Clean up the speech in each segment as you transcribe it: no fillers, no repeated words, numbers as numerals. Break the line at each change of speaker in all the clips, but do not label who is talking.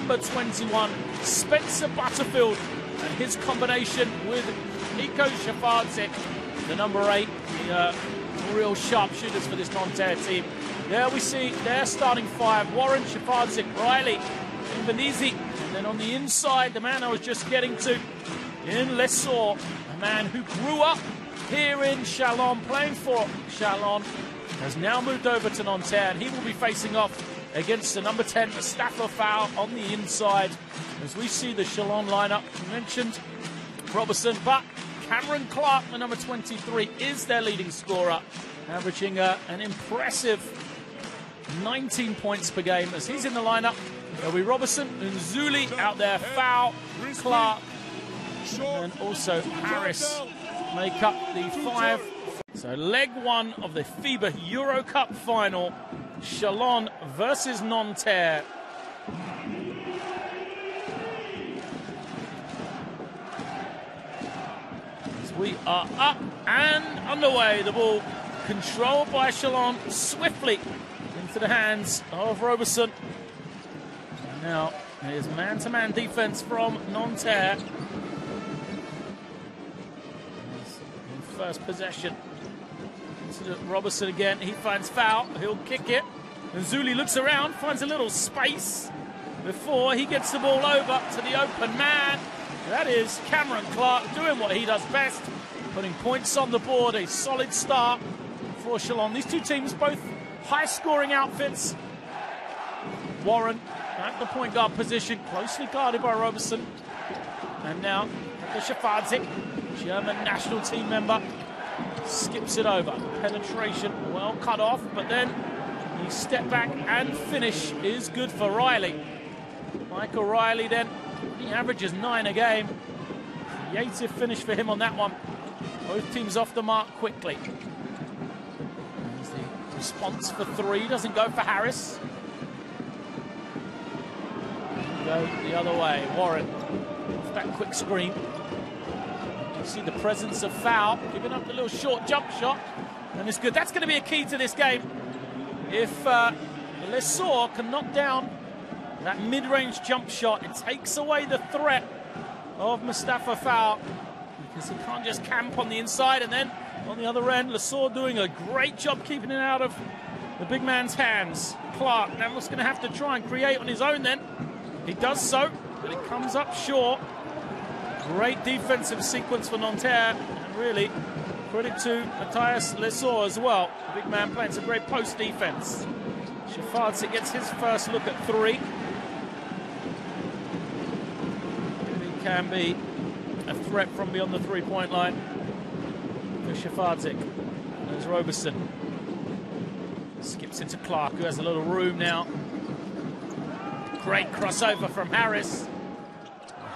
number 21, Spencer Butterfield, and his combination with Nico Shafardzik, the number 8, the real sharpshooters for this Nanterre team. There we see their starting 5, Warren, Shafardzik, Riley, Invernizzi, and then on the inside, the man I was just getting to, in Lesor, a man who grew up here in Chalon, playing for Chalon, has now moved over to Nanterre, and he will be facing off against the number 10, Mustafa Fowl, on the inside. As we see the Chalon lineup, we mentioned Robertson, but Cameron Clark, the number 23, is their leading scorer, averaging an impressive 19 points per game as he's in the lineup. There'll be Robertson and Zuli out there, Fowl, Clark, and also Harris make up the 5. So leg 1 of the FIBA Euro Cup final, Chalon versus Nanterre. As we are up and underway, the ball controlled by Chalon swiftly into the hands of Robertson. And now here's man-to-man defense from Nanterre. In first possession. Robertson again, he finds Fowl, he'll kick it, and Zuli looks around, finds a little space before he gets the ball over to the open man. That is Cameron Clark doing what he does best, putting points on the board. A solid start for Chalon. These two teams both high-scoring outfits. Warren at the point guard position, closely guarded by Robertson, and now the Shafardzik, German national team member, skips it over. Penetration well cut off, but then he step back and finish is good for Riley. Michael Riley then, he averages 9 a game. Creative finish for him on that one. Both teams off the mark quickly. There's the response for 3, doesn't go for Harris. Go the other way, Warren off that quick screen. See the presence of Fowl, giving up the little short jump shot, and it's good. That's going to be a key to this game. If Lesor can knock down that mid-range jump shot, it takes away the threat of Mustafa Fowl, because he can't just camp on the inside. And then on the other end, Lesor doing a great job keeping it out of the big man's hands. Clark now was going to have to try and create on his own then. He does so, but it comes up short. Great defensive sequence for Nanterre, and really credit to Matthias Lesor as well. The big man playing some great post defense. Shafardzik gets his first look at 3. He can be a threat from beyond the 3-point line for Shafardzik. There's Robertson. Skips into Clark, who has a little room now. Great crossover from Harris.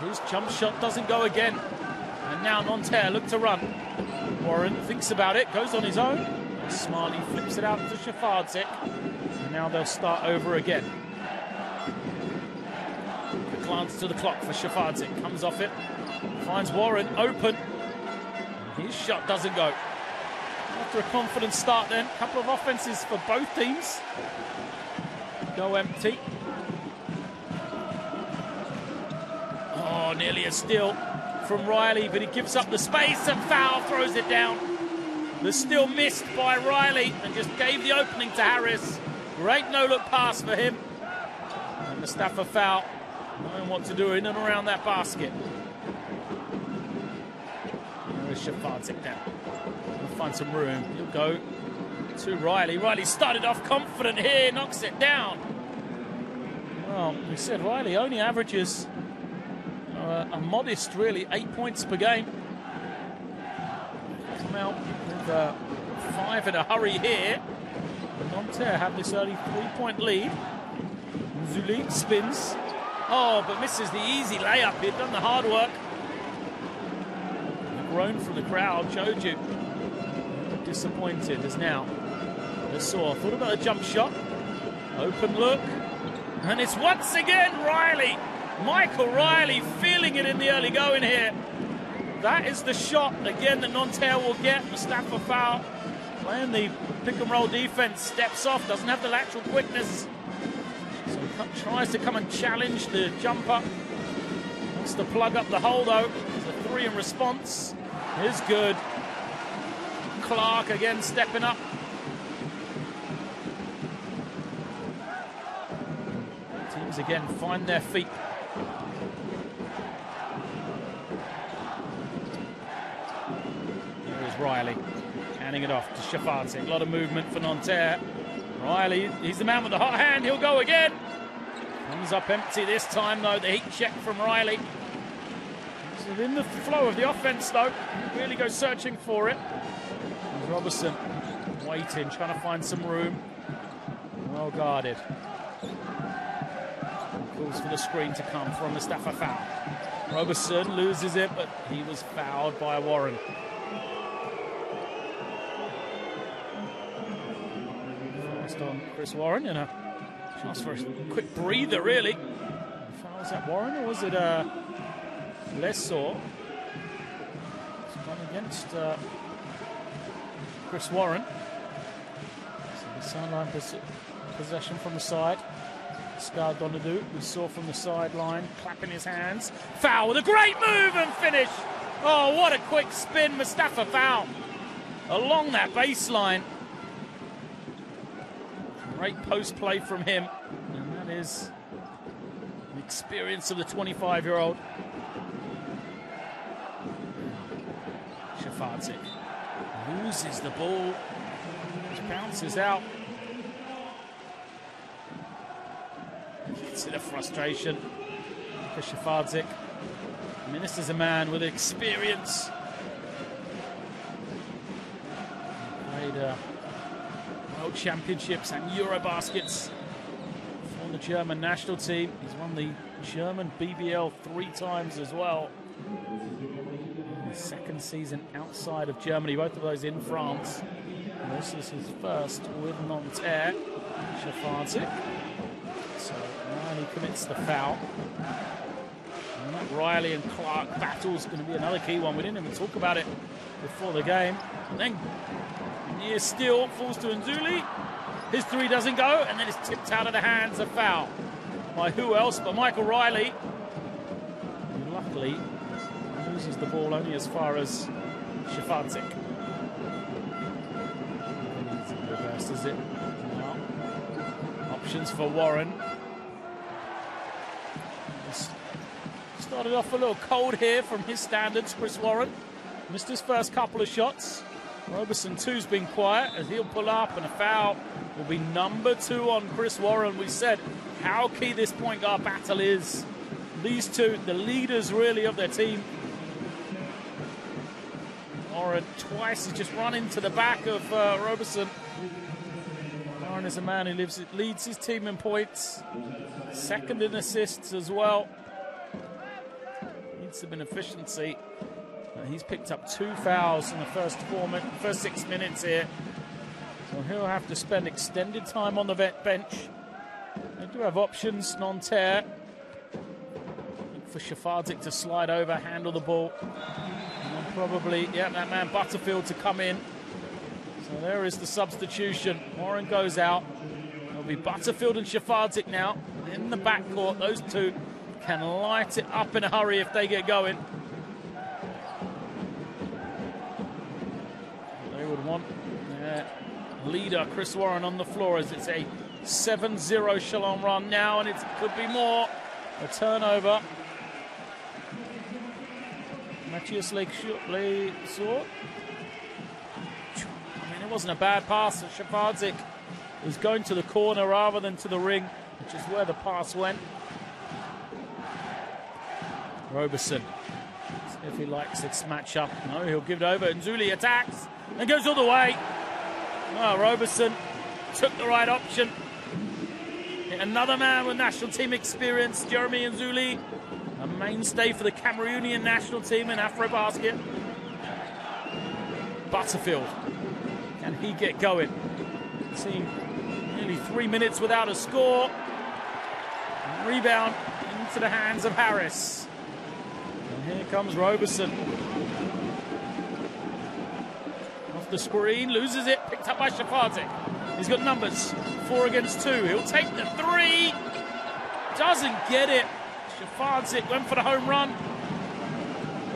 His jump shot doesn't go again. And now Nanterre look to run. Warren thinks about it, goes on his own. And smartly flips it out to Shafardzik. And now they'll start over again. A glance to the clock for Shafardzik. Comes off it. Finds Warren open. And his shot doesn't go. After a confident start then, a couple of offenses for both teams. Go empty. Oh, nearly a steal from Riley, but he gives up the space, and Fowl throws it down. The steal missed by Riley and just gave the opening to Harris. Great no-look pass for him. And Mustafa Fowl knowing what to do in and around that basket. There's Shafardzik now. He'll find some room. He'll go to Riley. Riley started off confident here, knocks it down. Well, we said Riley only averages a modest, really, 8 points per game. Come out with 5 in a hurry here. Nanterre have this early 3-point lead. Zuli spins. Oh, but misses the easy layup. He'd done the hard work. The groan from the crowd showed you. Disappointed as now. Lesor thought about a jump shot. Open look. And it's once again Riley. Michael Riley feeling it in the early going here. That is the shot, again, that Nanterre will get. Mustafa Fowl playing the pick-and-roll defense. Steps off, doesn't have the lateral quickness. So Tries to come and challenge the jumper. Wants to plug up the hole though. There's a 3 in response. Is good. Clark again stepping up. Teams again find their feet. Here is Riley. Handing it off to Shafati. A lot of movement for Nanterre. Riley, he's the man with the hot hand. He'll go again. Comes up empty this time, though. The heat check from Riley. He's within the flow of the offense, though. Really goes searching for it. And Robertson waiting, trying to find some room. Well guarded. Calls for the screen to come from Mustafa foul. Robertson loses it, but he was fouled by Warren. On Chris Warren, and a chance for a quick breather, really. Was that Warren, or was it Lesor? It's gone against Chris Warren. So the sideline possession from the side. Scar Donadou, we saw from the sideline, clapping his hands. Foul with a great move and finish. Oh, what a quick spin. Mustafa foul along that baseline. Great post play from him, and that is the experience of the 25-year-old. Shafati loses the ball, which bounces out. Gets it a frustration for Shafati. I mean, this is a man with experience. He played World Championships and Eurobaskets for the German national team. He's won the German BBL 3 times as well. His second season outside of Germany, both of those in France. And this is his first with Nanterre. Shafati. So now he commits the foul. And that Riley and Clark battle is going to be another key one. We didn't even talk about it before the game. And then near steal, falls to Nzuli. His 3 doesn't go, and then it's tipped out of the hands of foul. By who else but Michael Riley. And luckily, loses the ball only as far as Shafati. Reverses it. Now, options for Warren. Started off a little cold here from his standards, Chris Warren. Missed his first couple of shots. Robertson too's been quiet as he'll pull up, and a foul will be number 2 on Chris Warren. We said how key this point guard battle is. These two, the leaders really of their team. Warren twice has just run into the back of Robertson. Warren is a man who leads his team in points, second in assists as well. Needs some efficiency. He's picked up 2 fouls in the first 6 minutes here. So he'll have to spend extended time on the bench. They do have options, Nanterre. For Shafati to slide over, handle the ball. And then probably, that man Butterfield to come in. So there is the substitution. Warren goes out. It'll be Butterfield and Shafati now in the backcourt. Those two can light it up in a hurry if they get going. Would want their leader Chris Warren on the floor as it's a 7-0 echelon run now, and it could be more. A turnover. Matthias Lake-Short. I mean, it wasn't a bad pass. Shafati was going to the corner rather than to the ring, which is where the pass went. Robertson. See if he likes this matchup. No, he'll give it over. Nzuli attacks and goes all the way. Oh, Robertson took the right option. Another man with national team experience, Jeremy Nzuli, a mainstay for the Cameroonian national team in Afrobasket. Butterfield, can he get going? Team nearly 3 minutes without a score. Rebound into the hands of Harris. And here comes Robertson. The screen, loses it, picked up by Shafati. He's got numbers, 4 against 2. He'll take the 3. doesn't get it. Shafardzik went for the home run.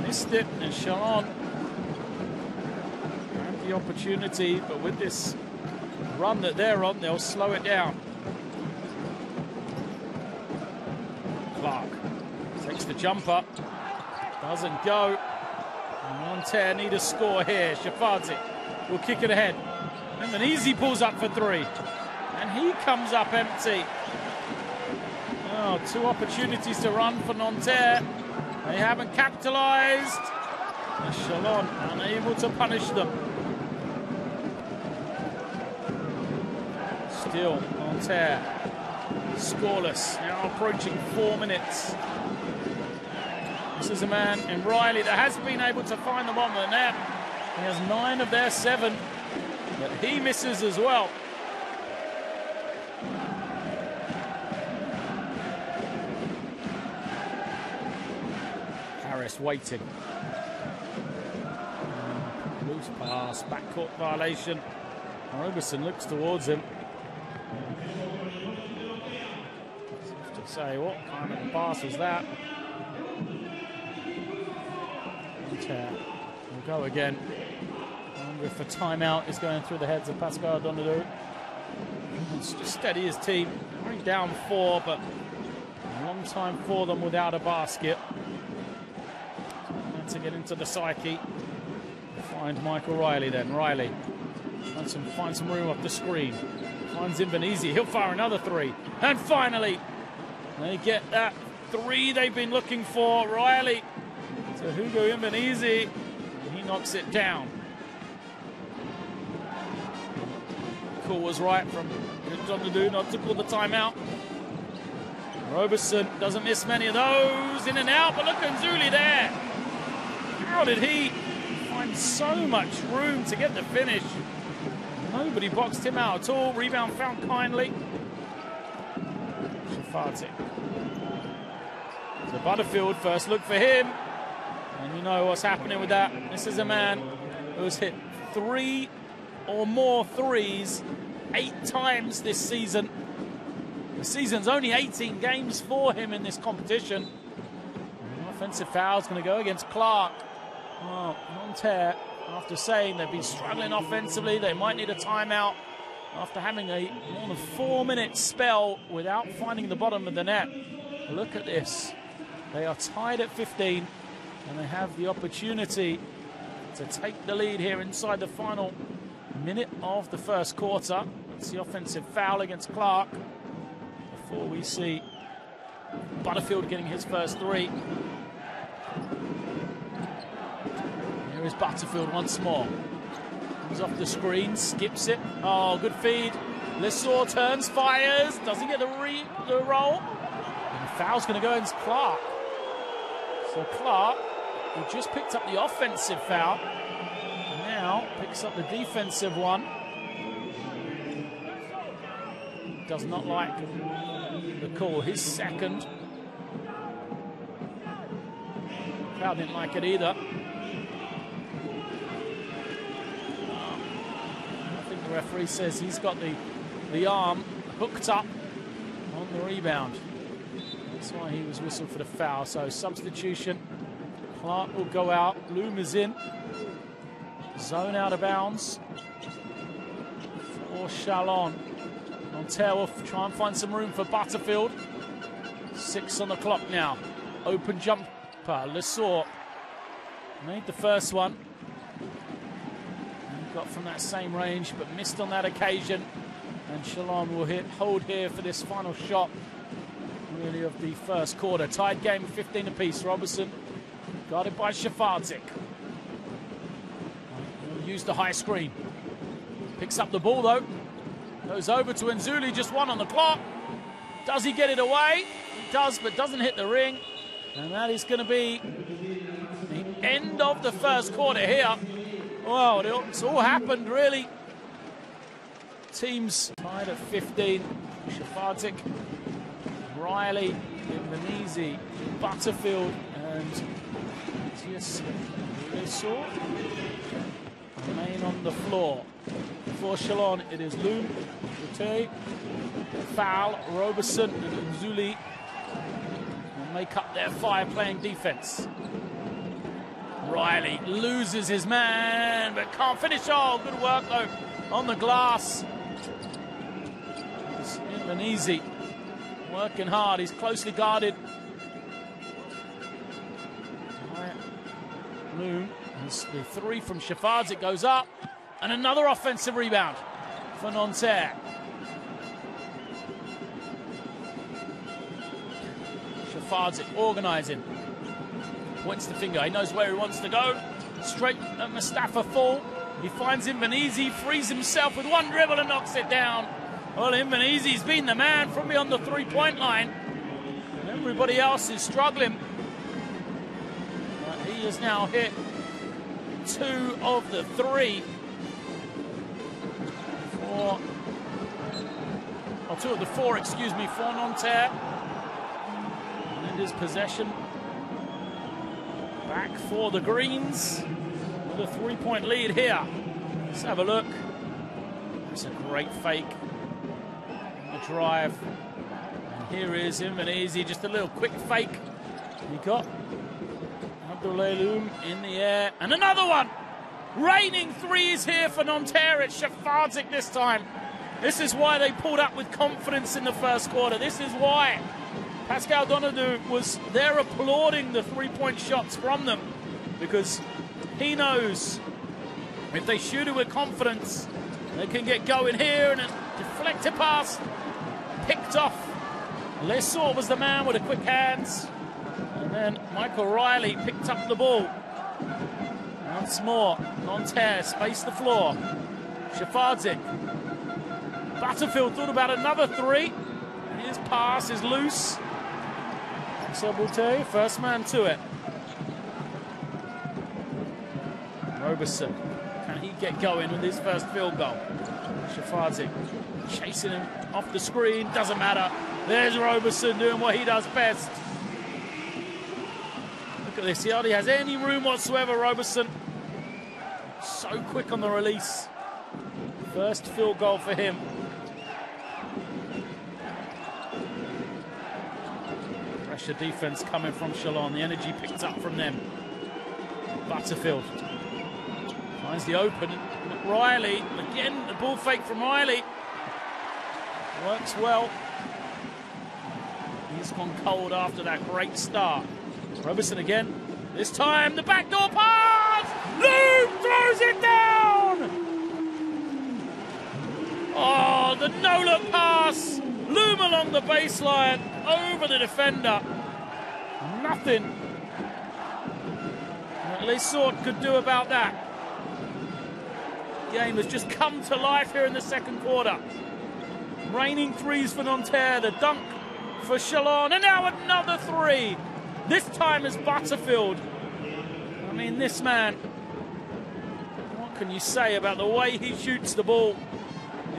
Missed it, and Chalon had the opportunity, but with this run that they're on, they'll slow it down. Clark takes the jumper. Doesn't go. Nanterre need a score here. Shafardzik will kick it ahead. And Easy pulls up for 3. And he comes up empty. Oh, 2 opportunities to run for Nanterre. They haven't capitalized. And Chalon unable to punish them. Still, Nanterre scoreless. Now approaching 4 minutes. This is a man in Riley that has been able to find the bottom of the net. He has 9 of their 7, but he misses as well. Harris waiting. Loose pass, backcourt violation. Roberson looks towards him. To say, what kind of a pass was that? We'll go again. I wonder if a timeout is going through the heads of Pascal Donadou. It's just steady his team. Only down 4, but a long time for them without a basket. To get into the psyche. Find Michael Riley then. Riley find some room off the screen. Finds Invernizzi. He'll fire another 3. And finally, they get that 3 they've been looking for. Riley to Hugo Invernizzi. He knocks it down. Call was right from Donadou not to call the timeout. Roberson doesn't miss many of those. In and out, but look at Nzuli there. How did he find so much room to get the finish? Nobody boxed him out at all. Rebound found kindly. Shafardzik. So Butterfield, first look for him. And you know what's happening with that. This is a man who has hit 3 or more threes 8 times this season. The season's only 18 games for him in this competition. An offensive foul is going to go against Clark. Oh, Nanterre, after saying they've been struggling offensively, they might need a timeout after having a more than 4-minute spell without finding the bottom of the net. Look at this. They are tied at 15, and they have the opportunity to take the lead here inside the final minute of the first quarter. It's the offensive foul against Clark before we see Butterfield getting his first 3. Here is Butterfield once more. Comes off the screen, skips it. Oh, good feed. Lissor turns, fires, doesn't get the roll. And the foul's going to go against Clark. So Clark, who just picked up the offensive foul, now picks up the defensive one. Does not like the call. His second. Crowd didn't like it either. I think the referee says he's got the arm hooked up on the rebound. That's why he was whistled for the foul. So substitution. Clark will go out. Loom is in. Zone out of bounds for Chalon. Nanterre will try and find some room for Butterfield. 6 on the clock now. Open jumper. Lissor made the first one. And got from that same range, but missed on that occasion. And Chalon will hold here for this final shot, really, of the first quarter. Tied game, 15 apiece. Robertson guarded by Shafardzik. Use the high screen. Picks up the ball though. Goes over to Nzuli, just 1 on the clock. Does he get it away? He does, but doesn't hit the ring. And that is going to be the end of the first quarter here. Well, it's all happened really. Teams tied at 15. Shafardzik, Riley, Invernizzi, Butterfield, and Lissor remain on the floor. For Chalon, it is Loom, Boutte, foul, Roberson, and Nzuli make up their fire-playing defense. Riley loses his man, but can't finish. Oh, good work, though, on the glass. It's even easy. Working hard. He's closely guarded. Bloom. The three from Shafardzik goes up. And another offensive rebound for Nanterre. Shafardzik organising. Points the finger. He knows where he wants to go. Straight at Mustafa Fall. He finds Invernizzi, frees himself with one dribble and knocks it down. Well, Invernizzi's been the man from beyond the three-point line. Everybody else is struggling. But he has now hit 2 of the 3. 2 of the 4, excuse me, for Nanterre. And his possession back for the Greens with a 3-point lead here. Let's have a look. It's a great fake. The drive. And here is Invernizzi, just a little quick fake. He got Abdullah in the air. And another one! Raining threes here for Nanterre. It's Shafardzik this time. This is why they pulled up with confidence in the first quarter. This is why Pascal Donadou was there applauding the three-point shots from them, because he knows if they shoot it with confidence, they can get going here. And a deflected pass picked off. Lesor was the man with the quick hands. And then Michael Riley picked up the ball. Once more, Nanterre spaced the floor. Shafardzik. Butterfield thought about another 3. And his pass is loose. Saboute, first man to it. Roberson, can he get going with his first field goal? Shafardzik chasing him off the screen, doesn't matter. There's Roberson doing what he does best. Look at this, he hardly has any room whatsoever, Roberson. So quick on the release. First field goal for him. Pressure defense coming from Chalon. The energy picked up from them. Butterfield finds the open. Riley, again, the ball fake from Riley. Works well. He's gone cold after that great start. Roberson again. This time, the backdoor pass! Loom throws it down! Oh, the no-look pass! Loom along the baseline, over the defender. Nothing that Lesort could do about that. Game has just come to life here in the second quarter. Raining threes for Nanterre, the dunk for Chalon, and now another 3. This time is Butterfield. I mean, this man, what can you say about the way he shoots the ball?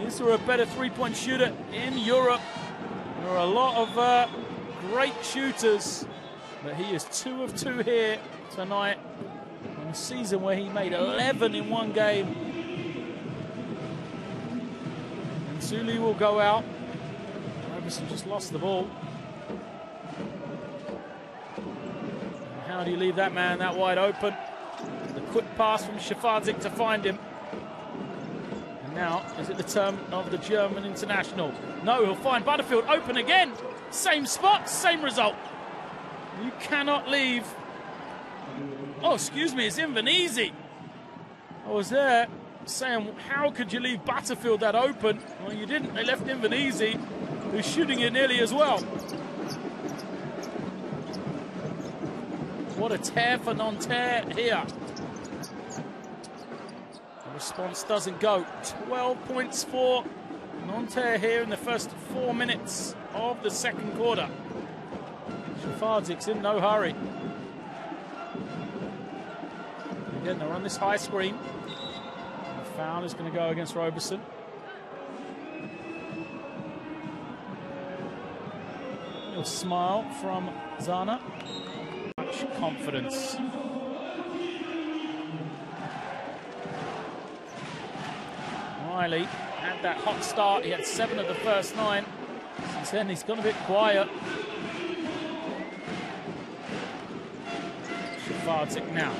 Is there a better three-point shooter in Europe? There are a lot of great shooters, but he is 2 of 2 here tonight in a season where he made 11 in one game. And Suli will go out. Roberson just lost the ball. And how do you leave that man that wide open? The quick pass from Shafardzik to find him. Now, is it the turn of the German international? No, he'll find Butterfield open again. Same spot, same result. You cannot leave. Oh, excuse me, it's Invernizzi. I was there saying, how could you leave Butterfield that open? Well, you didn't. They left Invernizzi, who's shooting it nearly as well. What a tear for Nanterre here. Response doesn't go. 12 points for Nanterre here in the first 4 minutes of the second quarter. Shafardzik in no hurry. Again, they're on this high screen. The foul is going to go against Roberson. A little smile from Zana. Much confidence. Riley had that hot start. He had 7 of the first 9. Since then, he's gone a bit quiet. Shafardzic now.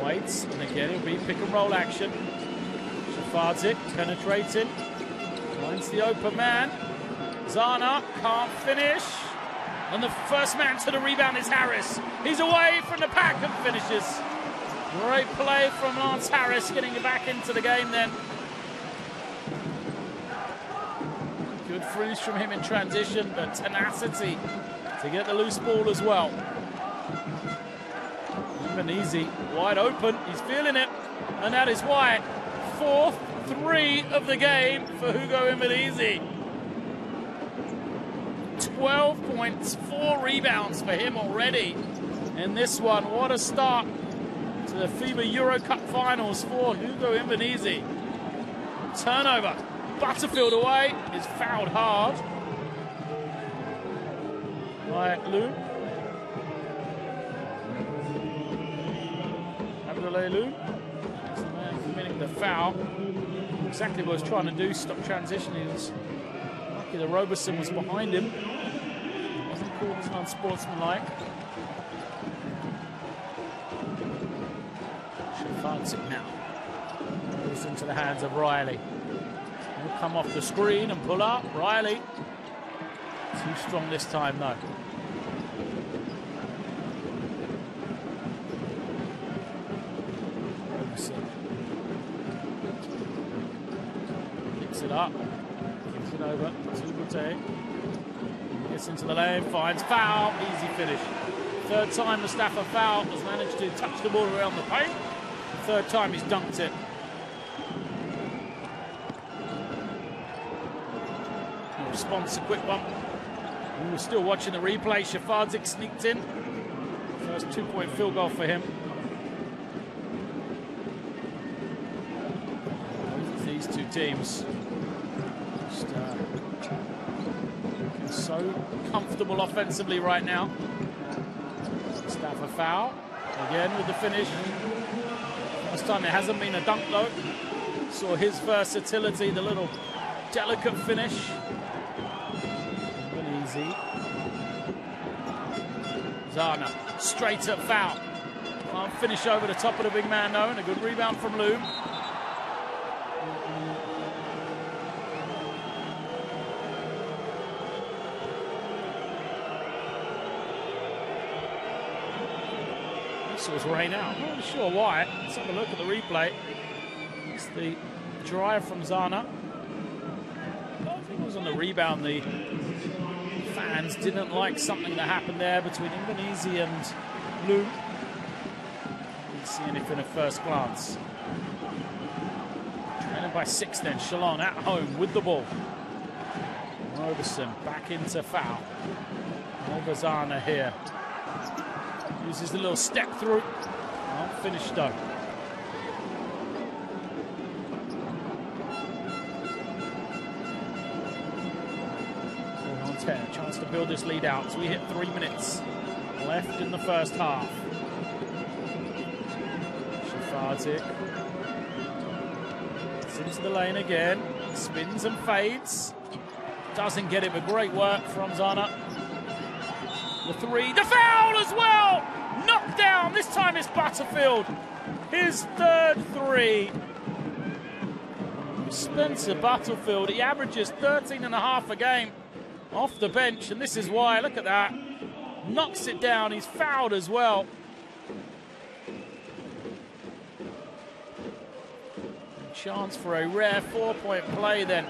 Waits, and again it'll be pick and roll action. Shafardzic penetrating. Finds the open man. Zana can't finish. And the first man to the rebound is Harris. He's away from the pack and finishes. Great play from Lance Harris, getting back into the game then. Good finish from him in transition, but tenacity to get the loose ball as well. Even easy, wide open, he's feeling it. And that is why, 4th 3 of the game for Hugo Imbenizi. 12 points, 4 rebounds for him already in this one. What a start to the FIBA Euro Cup finals for Hugo Imbenizi. Turnover. Butterfield away, is fouled hard by Loom. Abdoulaye Loom is the man committing the foul. Exactly what he was trying to do, stop transition. He was lucky that Roberson was behind him. Wasn't called as unsportsmanlike. Shafardzic now. Goes into the hands of Riley. He'll come off the screen and pull up. Riley. Too strong this time, though. Picks it up. Gives it over to Boutte. Gets into the lane, finds foul. Easy finish. 3rd time Mustafa Foul has managed to touch the ball around the paint. 3rd time he's dunked it. Response, a quick one. We were still watching the replay. Shafardzic sneaked in. First 2-point field goal for him. These two teams just looking so comfortable offensively right now. Mustafa Foul again with the finish. Last time it hasn't been a dunk though. Saw his versatility, the little delicate finish. Easy. Zana straight at Foul. Can't finish over the top of the big man though, and a good rebound from Loom. This was rain out. I'm not sure why. Let's have a look at the replay. It's the drive from Zana. I think it was on the rebound. The fans didn't like something that happened there between Imbenizi and Loom. Didn't see anything at first glance. Trailing by 6 then. Shalon at home with the ball. Roberson back into Foul. Over Zana here. Uses the little step through. Not finished though. A chance to build this lead out as we hit 3 minutes left in the first half. Shafardzic. It's into the lane again. Spins and fades. Doesn't get it, but great work from Zana. The 3. The foul as well! Knocked down. This time it's Butterfield. His 3rd 3. Spencer Butterfield. He averages 13.5 a game off the bench, and this is why. Look at that. Knocks it down. He's fouled as well. Chance for a rare 4-point play then.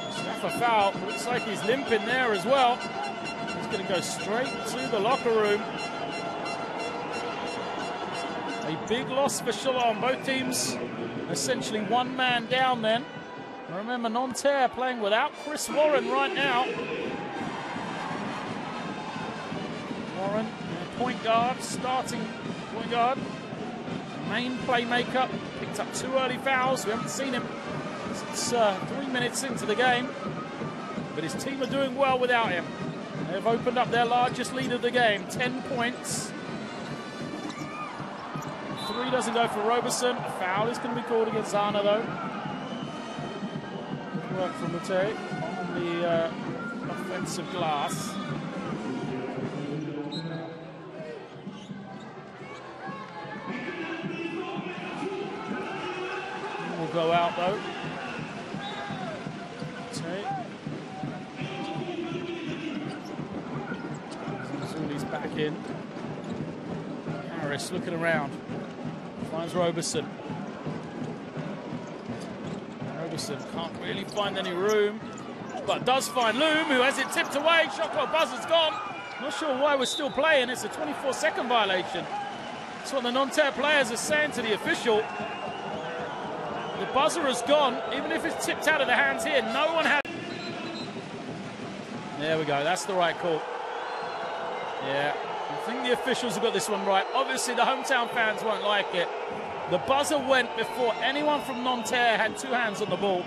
Mustafa Foul. Looks like he's limping there as well. He's going to go straight to the locker room. A big loss for Shalom. Both teams essentially one man down then. Remember, Nanterre playing without Chris Warren right now. Warren, point guard, starting point guard. Main playmaker, picked up 2 early fouls. We haven't seen him since 3 minutes into the game. But his team are doing well without him. They've opened up their largest lead of the game, 10 points. 3 doesn't go for Roberson. A foul is going to be called against Zana though. Work from Boutte on the offensive glass. go out though. Okay. Zuli's back in. Harris looking around. Finds Roberson. Roberson can't really find any room, but does find Loom, who has it tipped away. Shot clock buzzer's gone. Not sure why we're still playing. It's a 24-second violation. That's what the Nanterre players are saying to the official. The buzzer has gone, even if it's tipped out of the hands here. No one has. There we go. That's the right call. Yeah, I think the officials have got this one right. Obviously, the hometown fans won't like it. The buzzer went before anyone from Nanterre had two hands on the ball.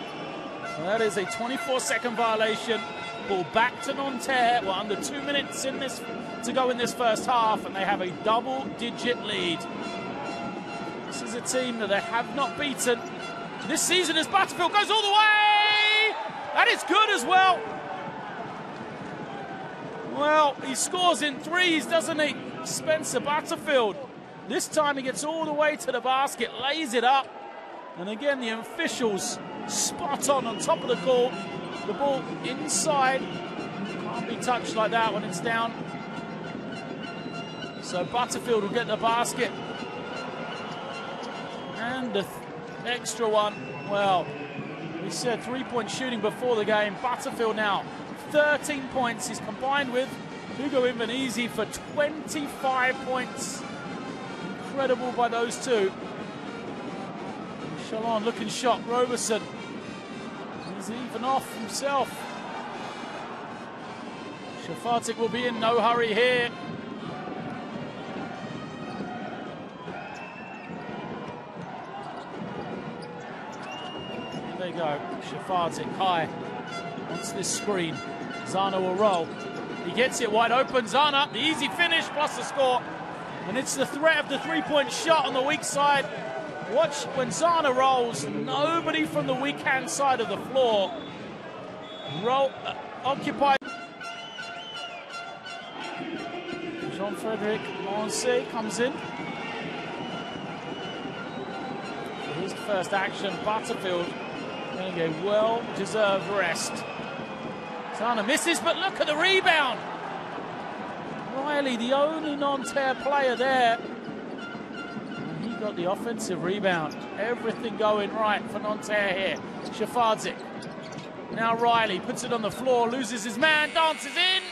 So that is a 24-second violation. Ball back to Nanterre. We're under 2 minutes in this to go in this first half, and they have a double-digit lead. This is a team that they have not beaten this season as Butterfield goes all the way. That is good as well. Well, he scores in threes, doesn't he? Spencer Butterfield. This time he gets all the way to the basket, lays it up. And again, the officials spot on top of the court. The ball inside. Can't be touched like that when it's down. So Butterfield will get the basket. And the extra one. Well, we said three-point shooting before the game. Butterfield now 13 points. He's combined with Hugo Invenisi for 25 points. Incredible by those two. Chalon looking shot. Roberson. He's even off himself. Shafatic will be in no hurry here. There you go. Shafatic high. Onto this screen. Zana will roll. He gets it wide open. Zana, the easy finish plus the score. And it's the threat of the three-point shot on the weak side. Watch when Zana rolls, nobody from the weak hand side of the floor occupied. Jean-Frédéric Monse comes in. For his first action, Butterfield getting a well-deserved rest. Zana misses, but look at the rebound. Riley, the only Nanterre player there. And he got the offensive rebound. Everything going right for Nanterre here. Shafadzic. Now Riley puts it on the floor, loses his man, dances in.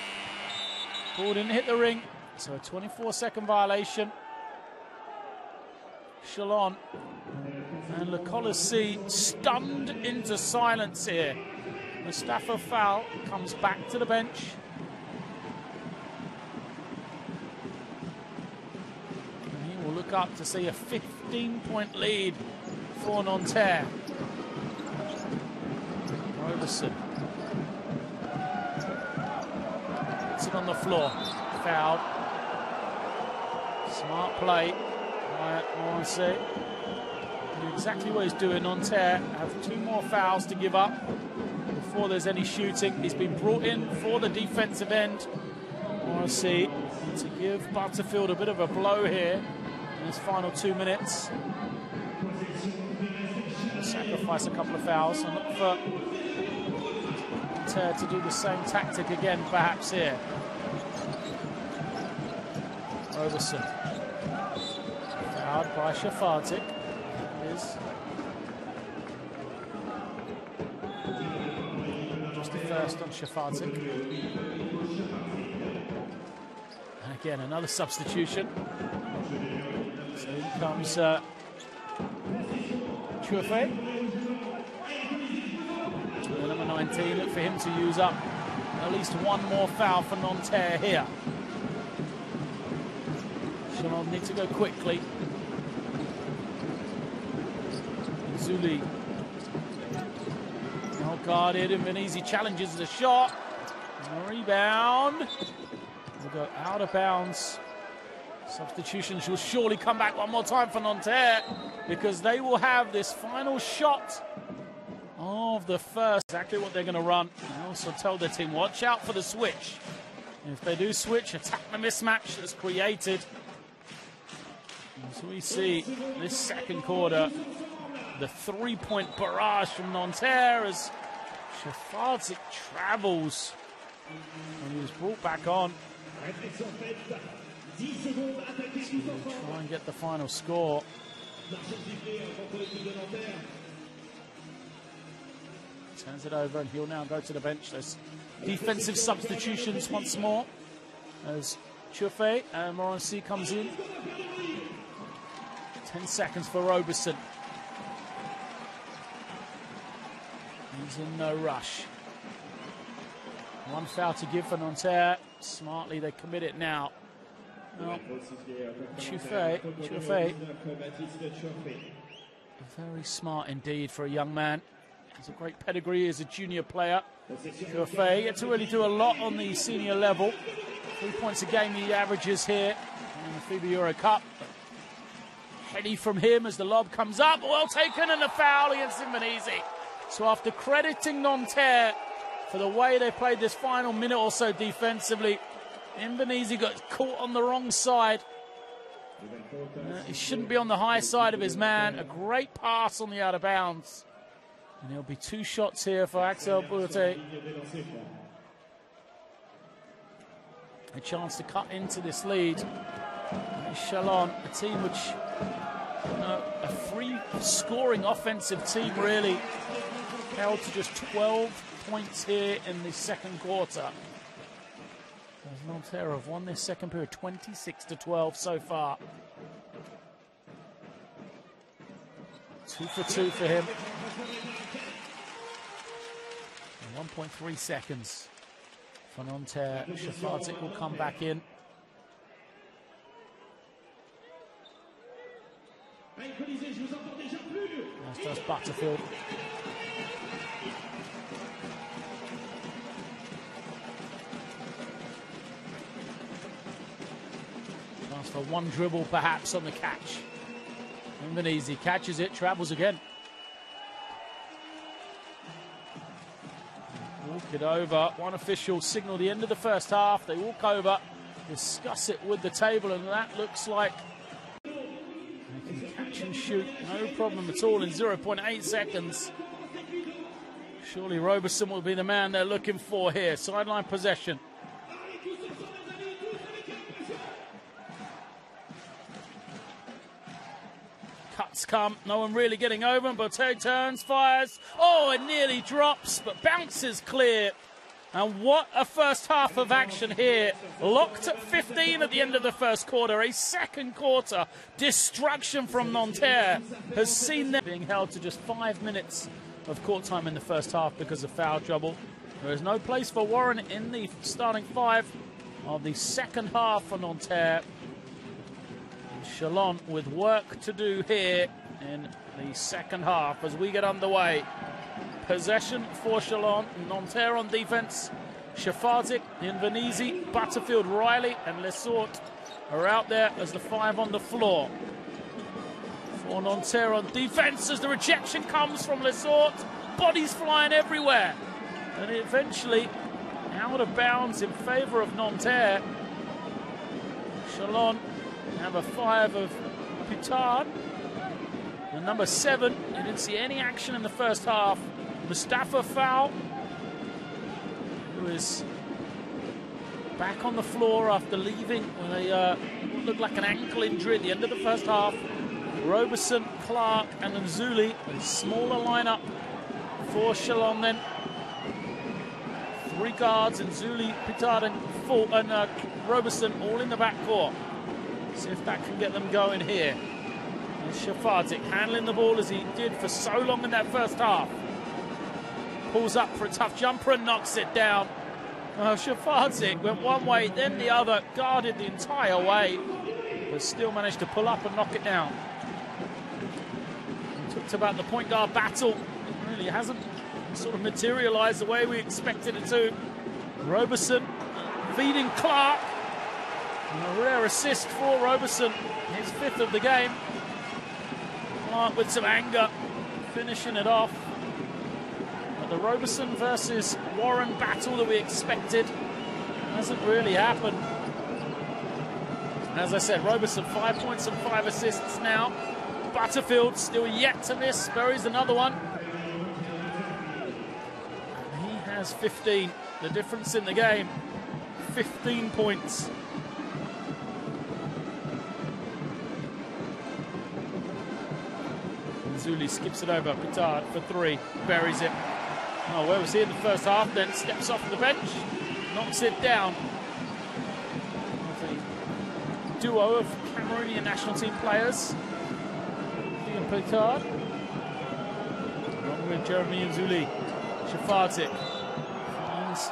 Ball didn't hit the ring. So a 24-second violation. Chalon and Le Colossi stunned into silence here. Mustafa Fall comes back to the bench. And he will look up to see a 15-point lead for Nanterre. Roberson. Puts it on the floor. Fouled. Smart play by Monse. Do exactly what he's doing. Nanterre have two more fouls to give up before there's any shooting. He's been brought in for the defensive end. Monse to give Butterfield a bit of a blow here in his final 2 minutes. Sacrifice a couple of fouls and look for Nanterre to do the same tactic again, perhaps here. Roberson. Fouled by Shafatic. Just the first on Shafatic. And again, another substitution. So in comes Chouafé. Number 19, look for him to use up at least one more foul for Nanterre here. Chalon need to go quickly. Zuli. Well guarded, and Invenisi challenges the shot. And a rebound. Will go out of bounds. Substitutions will surely come back one more time for Nanterre, because they will have this final shot of the first. Exactly what they're going to run. And also tell their team, watch out for the switch. And if they do switch, attack the mismatch that's created. As we see this second quarter, the three-point barrage from Nanterre as Shafardzic travels. And he was brought back on to try and get the final score. Turns it over and he'll now go to the bench. There's defensive substitutions once more as Chufei and Morancy comes in. 10 seconds for Roberson. He's in no rush. One foul to give for Nanterre. Smartly they commit it now. Well, Chufei, very smart indeed for a young man. Has a great pedigree as a junior player. Chufei gets to really do a lot on the senior level. 3 points a game he averages here in the FIBA Euro Cup. Heady from him as the lob comes up. Well taken, and a foul against Invernizzi. So after crediting Nanterre for the way they played this final minute or so defensively, Invernizzi got caught on the wrong side. He shouldn't be on the high side of his man. A great pass on the out of bounds. And there'll be 2 shots here for Axel Bourte. A chance to cut into this lead. Chalon, a team which, a free-scoring offensive team, really, held to just 12 points here in the second quarter. Nanterre have won this second period 26-12 so far. 2 for 2 for him. And 1.3 seconds for Nanterre. Shafardzic will come back in. As does Butterfield. Chance for one dribble perhaps on the catch. Invernizzi catches it, travels again. Walk it over. One official signaled the end of the first half. They walk over, discuss it with the table, and that looks like they can catch and shoot. No problem at all in 0.8 seconds. Surely Roberson will be the man they're looking for here. Sideline possession. Cuts come, no one really getting over him. Bourte turns, fires. Oh, it nearly drops, but bounces clear. And what a first half of action here. Locked at 15 at the end of the first quarter. A second quarter destruction from Nanterre has seen them being held to just 5 minutes of court time in the first half because of foul trouble. There is no place for Warren in the starting 5 of the second half for Nanterre. Chalon with work to do here in the second half as we get underway. Possession for Chalon. Nanterre on defense. Shafardzic, Invernizzi, Butterfield, Riley and Lesort are out there as the 5 on the floor. For Nanterre on defense as the rejection comes from Lesort. Bodies flying everywhere. And eventually out of bounds in favour of Nanterre. Chalon have a 5 of Pitard. And number 7, you didn't see any action in the first half. Mustafa foul, who is back on the floor after leaving with a what looked like an ankle injury at the end of the first half. Roberson, Clark and Nzuli, a smaller lineup for Chalon then. 3 guards, Nzuli, Pitard and Roberson all in the backcourt. See if that can get them going here. And Shafardzic handling the ball as he did for so long in that first half. Pulls up for a tough jumper and knocks it down. Shafardzic went one way, then the other, guarded the entire way, but still managed to pull up and knock it down. We talked about the point guard battle. It really hasn't sort of materialised the way we expected it to. Roberson feeding Clark. And a rare assist for Roberson, his 5th of the game. Clark with some anger, finishing it off. But the Roberson versus Warren battle that we expected hasn't really happened. As I said, Roberson 5 points and 5 assists now. Butterfield still yet to miss. Buries another one. He has 15. The difference in the game, 15 points. Zuli skips it over. Pitard for 3. Buries it. Oh, where was he in the first half? Then steps off the bench. Knocks it down. The duo of Cameroonian national team players. And Pitard. Along with Jeremy and Zuli. Shafartik finds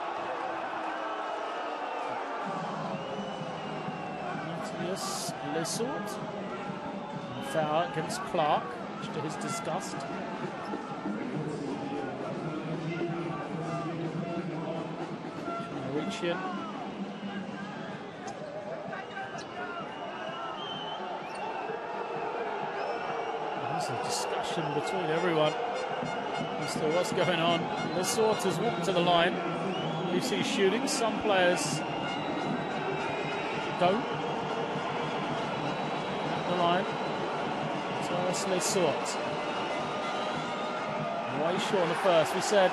Matthias Lesort. Foul against Clark, much to his disgust. Reach in. There's a discussion between everyone as to what's going on. Lesort has walked to the line. You see shooting. Some players don't. At the line. So that's Lesort. Way short on the first. We said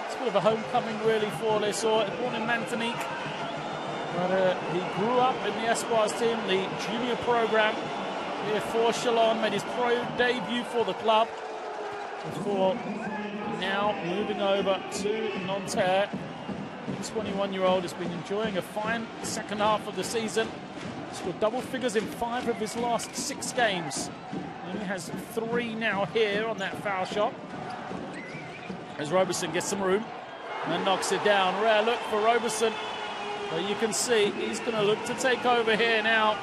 it's a bit of a homecoming really for Lesort. Born in Martinique. But he grew up in the Espoirs team, the junior program here for Chalon. Made his pro debut for the club before now moving over to Nanterre. The 21-year-old has been enjoying a fine second half of the season. Scored double figures in 5 of his last 6 games. And he has 3 now here on that foul shot. As Roberson gets some room and then knocks it down. Rare look for Roberson. But you can see he's going to look to take over here now.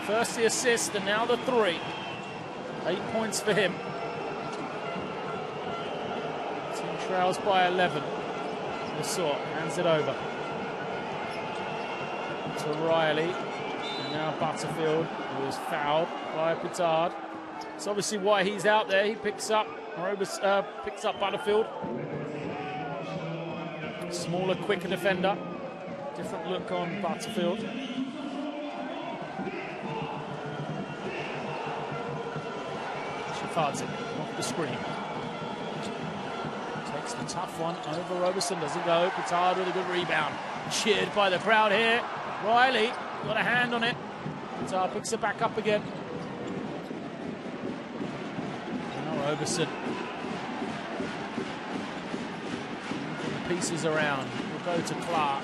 First the assist and now the 3. 8 points for him. Team trails by 11. Lesort hands it over to Riley. And now Butterfield, who is fouled by Pitard. It's obviously why he's out there. He picks up Butterfield. Smaller, quicker defender. Different look on Butterfield. Shafartik off the screen. Takes the tough one over Roberson. Doesn't go. Pitard with a good rebound. Cheered by the crowd here. Riley got a hand on it. Pitard picks it back up again. Now Roberson. The pieces around. We'll go to Clark.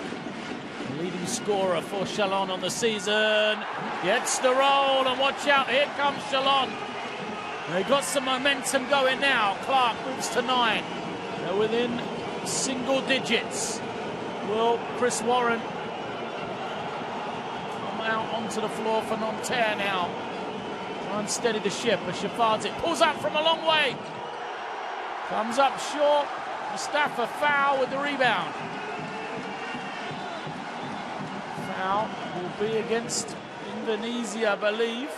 The leading scorer for Chalon on the season. Gets the roll and watch out. Here comes Chalon. They've got some momentum going now. Clark moves to 9. They're within single digits. Will Chris Warren come out onto the floor for Nanterre now? Try and steady the ship as Shafartik pulls up from a long way. Comes up short. Mustafa foul with the rebound. Foul will be against Indonesia, I believe.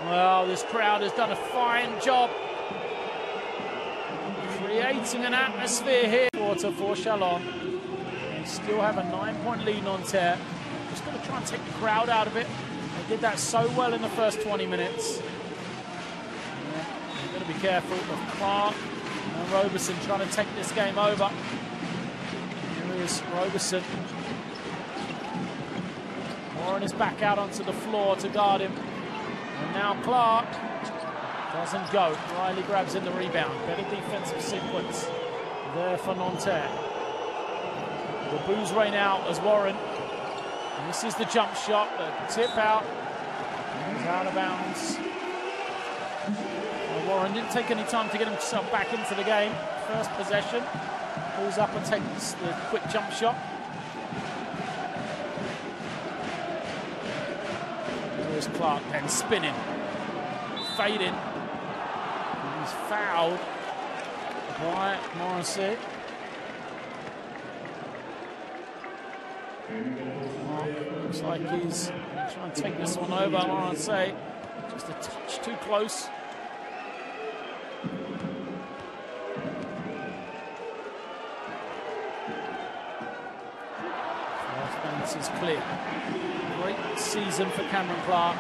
Well, this crowd has done a fine job creating an atmosphere here. Quarter for Chalon. They still have a 9-point lead on Nanterre. Just got to try and take the crowd out of it. They did that so well in the first 20 minutes. You've got to be careful of Clark and Roberson trying to take this game over. Here is Roberson. Warren is back out onto the floor to guard him. And now Clark doesn't go. Riley grabs in the rebound. Better defensive sequence there for Nanterre. The boos rain out as Warren. And this is the jump shot. The tip out. He's out of bounds. Well, Warren didn't take any time to get himself back into the game. First possession. Pulls up and takes the quick jump shot. Here's Clark then spinning. Fading. He's fouled by Morrissey. Looks like he's trying to take this one over. Morrissey just a touch too close. First balance is clear. Great season for Cameron Clark.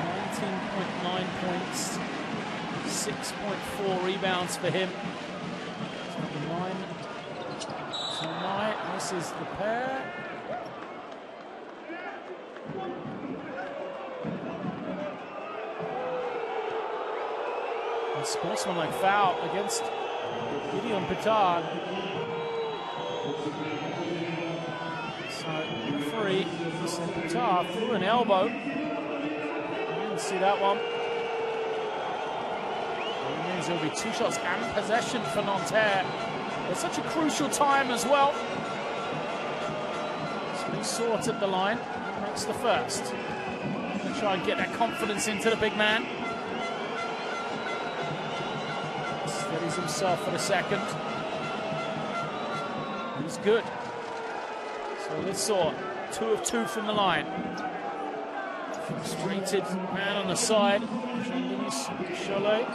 19.9 points, 6.4 rebounds for him. Tonight, this is the pair. A sportsmanlike foul against Gideon Petard. So, referee said Petard threw an elbow. Didn't see that one. It means there'll be 2 shots and possession for Nanterre. It's such a crucial time as well. So he sorts at the line. Makes the first. Going to try and get that confidence into the big man. Steadies himself for the second. He's good. So this saw 2 of 2 from the line. Frustrated man on the side. Cholet.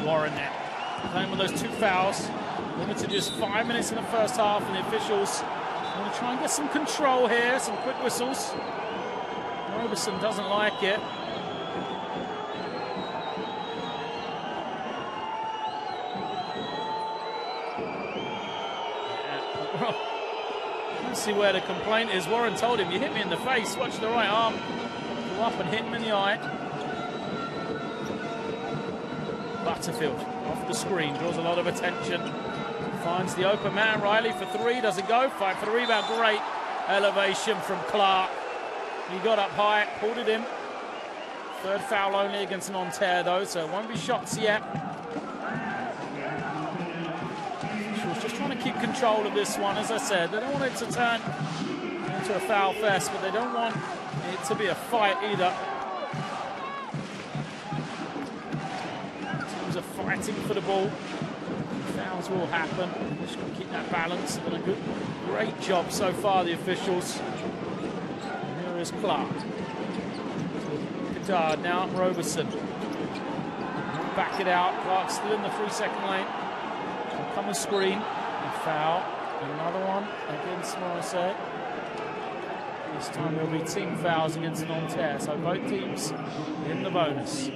Warren there. Playing with those 2 fouls. Limited to just 5 minutes in the first half, and the officials want to try and get some control here, some quick whistles. Roberson doesn't like it. Let's see where the complaint is. Warren told him, you hit me in the face, watch the right arm. Go up and hit him in the eye. Butterfield off the screen, draws a lot of attention. Finds the open man, Riley for 3, doesn't go. Fight for the rebound, great elevation from Clark. He got up high, pulled it in. 3rd foul only against Nanterre though, so it won't be shots yet. She was just trying to keep control of this one, as I said. They don't want it to turn into a foul fest, but they don't want it to be a fight either. Teams are fighting for the ball. Fouls will happen. Just got to keep that balance. Done a great job so far, the officials. And here is Clark. Petard now, Roberson. Back it out. Clark still in the 3-second lane. Come and screen. A foul. Another one against Morrissey. This time there'll be team fouls against Nanterre. So both teams in the bonus.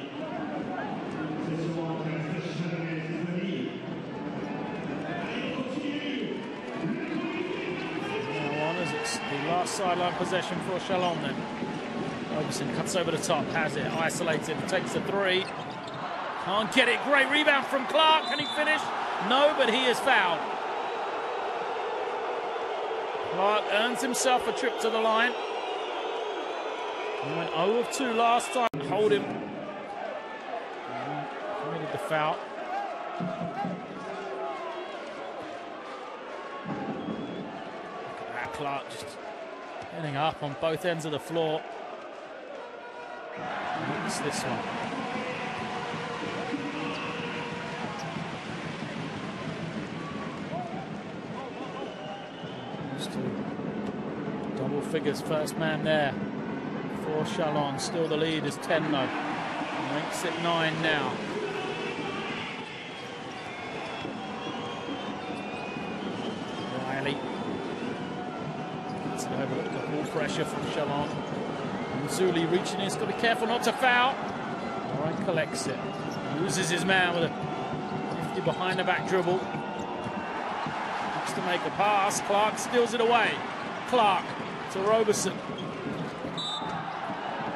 The last sideline possession for Chalon then. Roberson cuts over the top, has it, isolated, takes the 3. Can't get it, great rebound from Clark, can he finish? No, but he is fouled. Clark earns himself a trip to the line. He went 0 of 2 last time, hold him. Committed the foul. Clark just getting up on both ends of the floor. What's this one? Used to double figures, first man there for Chalon. Still the lead is 10 though. Makes it 9 now. Riley. Overlook the ball pressure from Chalon. Zuli reaching in, he's got to be careful not to foul. Warren collects it. Loses his man with a nifty behind the back dribble. Looks to make a pass. Clark steals it away. Clark to Roberson.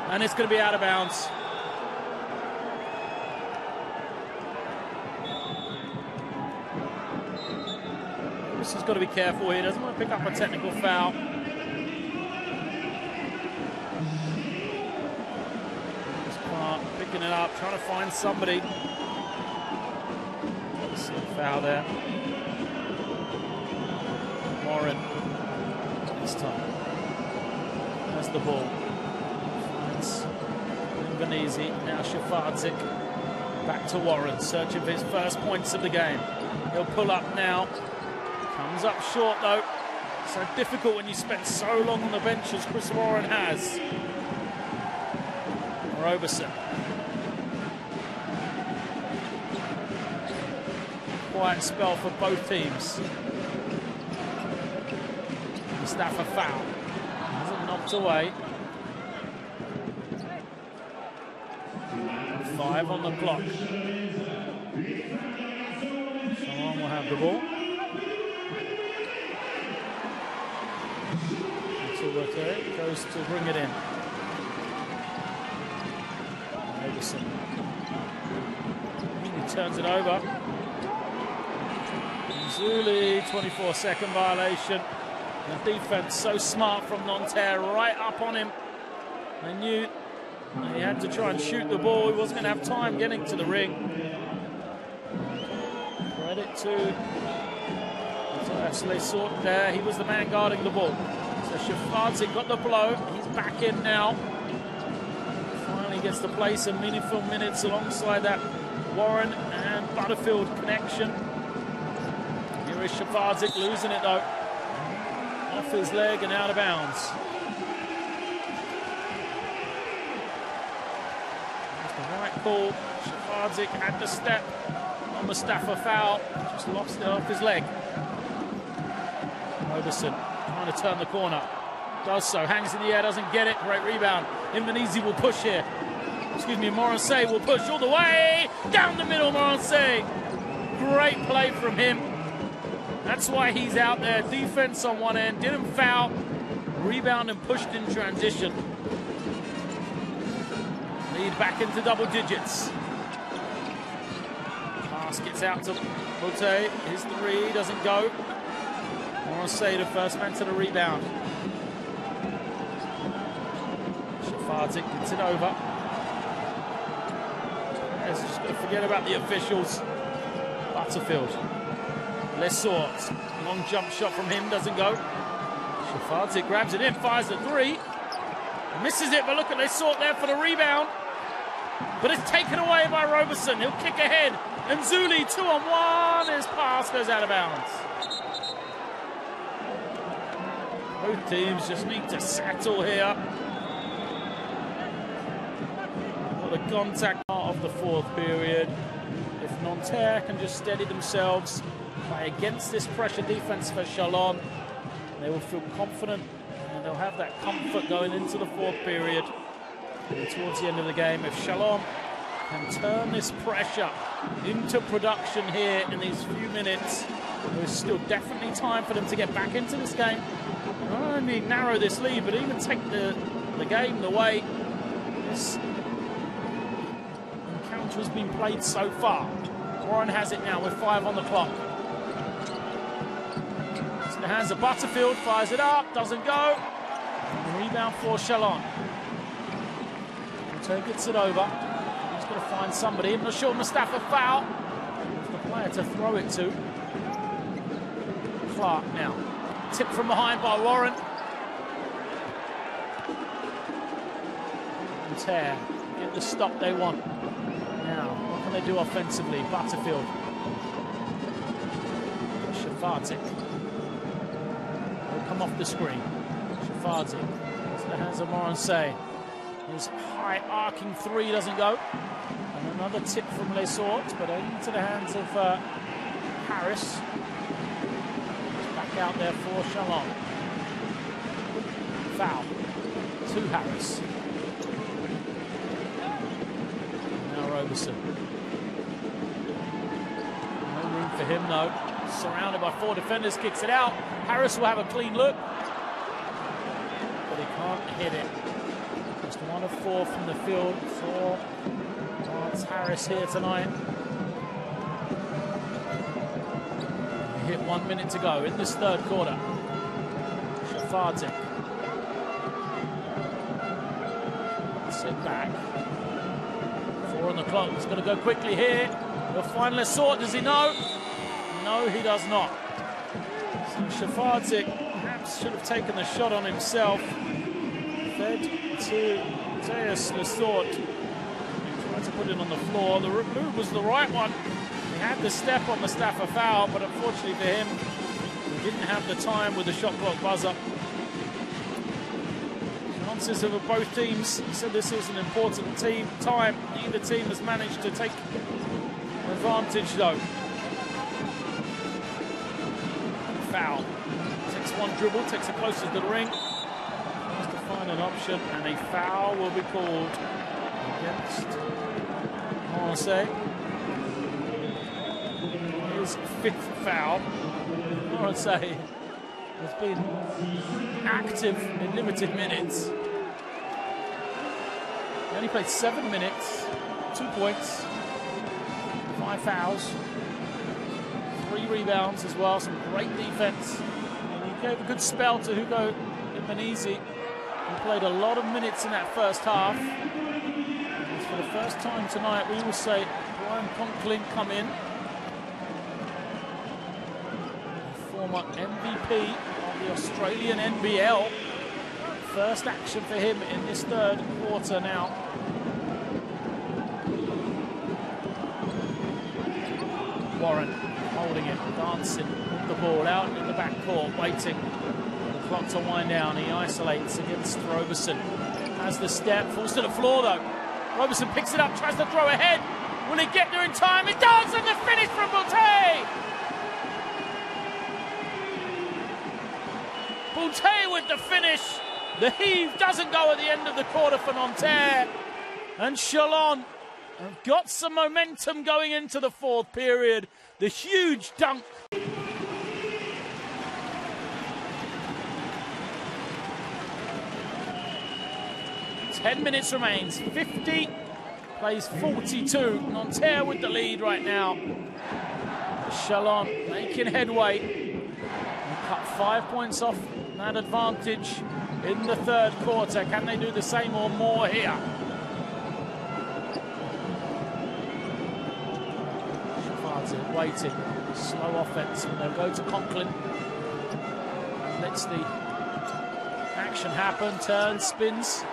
And it's going to be out of bounds. Roberson's got to be careful here. Doesn't want to pick up a technical foul. Picking it up, trying to find somebody. See a foul there. Warren this time. There's the ball. Finds Venezi. Now Shafardzik. Back to Warren, searching for his first points of the game. He'll pull up now. Comes up short though. So difficult when you spend so long on the bench as Chris Warren has. Roberson. Quiet spell for both teams. Mustafa foul. Hasn't knocked away. 5 on the clock. Shalom will have the ball. Match1 goes to bring it in. Anderson. He turns it over. Zuli, 24-second violation. The defense so smart from Nanterre, right up on him. They knew he had to try and shoot the ball. He wasn't going to have time getting to the ring. Credit to Lesort there. He was the man guarding the ball. So Shafardzic got the blow. He's back in now. Finally gets to play some meaningful minutes alongside that Warren and Butterfield connection. Here is Shafardzic losing it though. Off his leg and out of bounds. That's the right call. Shafardzic had the step on Mustafa foul. Just lost it off his leg. Roberson trying to turn the corner. Does so, hangs in the air, doesn't get it. Great rebound. Invernizzi will push here. Excuse me, Morancet will push all the way. Down the middle, Morancet. Great play from him. That's why he's out there. Defense on one end, didn't foul. Rebound and pushed in transition. Lead back into double digits. Pass gets out to Bote. His three doesn't go. Morancet, the first man to the rebound. Shafardzic gets it over. Just got to forget about the officials. Butterfield. Lesort, long jump shot from him, doesn't go. Shafardzic grabs it in, fires the three. Misses it, but look at Lesort there for the rebound. But it's taken away by Roberson. He'll kick ahead. And Zuli, 2-on-1. His pass goes out of bounds. Both teams just need to settle here. Well, the contact part of the fourth period. If Nanterre can just steady themselves, play against this pressure defense for Chalon, they will feel confident and they'll have that comfort going into the fourth period. And towards the end of the game, if Chalon can turn this pressure into production here in these few minutes, there is still definitely time for them to get back into this game. Not only narrow this lead, but even take the game the way this encounter has been played so far. Warren has it now with 5 on the clock. It's in the hands of Butterfield, fires it up, doesn't go. And rebound for Chalon. So gets it over. He's got to find somebody. I'm not sure Mustafa foul. There's the player to throw it to. Clark now. Tipped from behind by Warren. Nanterre get the stop they want. Now, what can they do offensively? Butterfield. Shafardzic. Will come off the screen. Shafardzic. Into the hands of Morancet. His high arcing three doesn't go. And another tip from Lesort, but into the hands of Harris. Back out there for Chalon. Foul to Harris. Now Roberson. No room for him though. Surrounded by 4 defenders, kicks it out. Harris will have a clean look, but he can't hit it. Just 1 of 4 from the field for Lance Harris here tonight. We hit 1 minute to go in this third quarter. Shafardzic. Sit back. 4 on the clock. He's going to go quickly here. He'll find Lesort. Does he know? No, he does not. So Shafardzic perhaps should have taken the shot on himself. Fed to Zeus Lesort. He tried to put it on the floor. The move was the right one. He had the step on Mustafa foul, but unfortunately for him, he didn't have the time with the shot clock buzzer. Chances of both teams said this is an important time. Neither team has managed to take advantage though. Foul. Takes one dribble, takes it closer to the ring. An option, and a foul will be called against Marseille. His 5th foul. Marseille has been active in limited minutes. He only played 7 minutes, 2 points, 5 fouls, 3 rebounds as well, some great defense. And he gave a good spell to Hugo Ibanezi. He played a lot of minutes in that first half. And for the first time tonight, we will say Brian Conklin come in. Former MVP of the Australian NBL. First action for him in this 3rd quarter now. Warren holding it, dancing with the ball out in the backcourt, waiting for the clock to wind down. He isolates against Roberson. Has the step, falls to the floor though. Roberson picks it up, tries to throw ahead. Will he get there in time? It does, and the finish from Boutte! Boutte with the finish. The heave doesn't go at the end of the quarter for Nanterre. And Chalon have got some momentum going into the 4th period. The huge dunk. 10 minutes remains. 50 plays 42. Nanterre with the lead right now. Chalon making headway. And cut 5 points off that advantage in the 3rd quarter. Can they do the same or more here? Waiting, slow offense, and they'll go to Conklin. Lets the action happen, turns, spins,